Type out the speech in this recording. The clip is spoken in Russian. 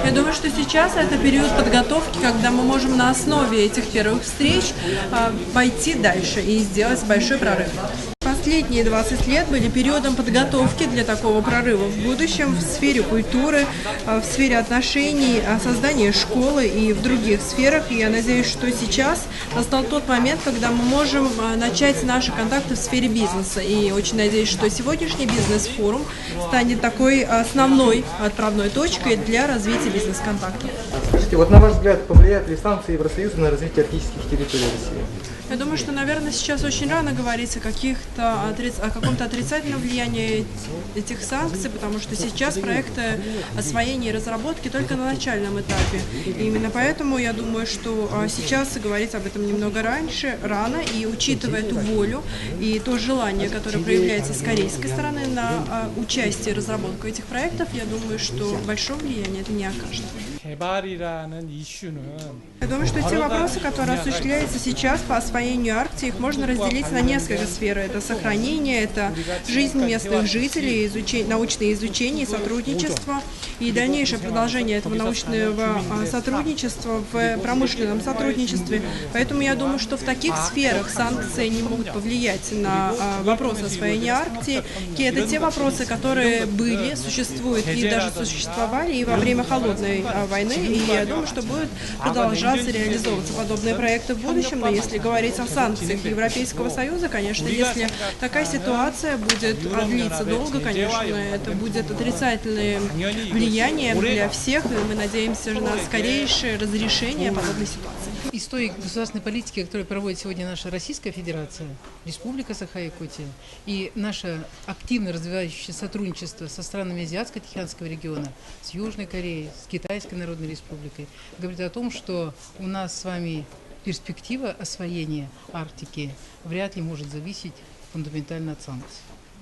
Я думаю, что сейчас это период подготовки, когда мы можем на основе этих первых встреч пойти дальше и сделать большой прорыв. Последние 20 лет были периодом подготовки для такого прорыва в будущем в сфере культуры, в сфере отношений, создания школы и в других сферах. И я надеюсь, что сейчас настал тот момент, когда мы можем начать наши контакты в сфере бизнеса. И очень надеюсь, что сегодняшний бизнес-форум станет такой основной отправной точкой для развития бизнес-контактов. Скажите, вот на ваш взгляд, повлияют ли санкции Евросоюза на развитие арктических территорий России? Я думаю, что, наверное, сейчас очень рано говорить о каком-то отрицательном влиянии этих санкций, потому что сейчас проекты освоения и разработки только на начальном этапе. И именно поэтому я думаю, что сейчас говорить об этом немного рано, и учитывая ту волю и то желание, которое проявляется с корейской стороны на участие и разработку этих проектов, я думаю, что большого влияния это не окажет. Я думаю, что те вопросы, которые осуществляются сейчас по освоению Арктики, их можно разделить на несколько сфер. Это сохранение, это жизнь местных жителей, научное изучение и сотрудничество, и дальнейшее продолжение этого научного сотрудничества в промышленном сотрудничестве. Поэтому я думаю, что в таких сферах санкции не могут повлиять на вопросы освоения Арктики. Это те вопросы, которые были, существуют и даже существовали и во время холодной войны, и я думаю, что будет продолжаться реализовываться подобные проекты в будущем. Но если говорить о санкциях Европейского Союза, конечно, если такая ситуация будет длиться долго, конечно, это будет отрицательное влияние для всех, и мы надеемся на скорейшее разрешение подобной ситуации. Из той государственной политики, которую проводит сегодня наша Российская Федерация, Республика Саха-Якутия и наше активно развивающееся сотрудничество со странами Азиатско-Тихоокеанского региона, с Южной Кореей, с Китайской Народной Республикой, говорит о том, что у нас с вами перспектива освоения Арктики вряд ли может зависеть фундаментально от санкций.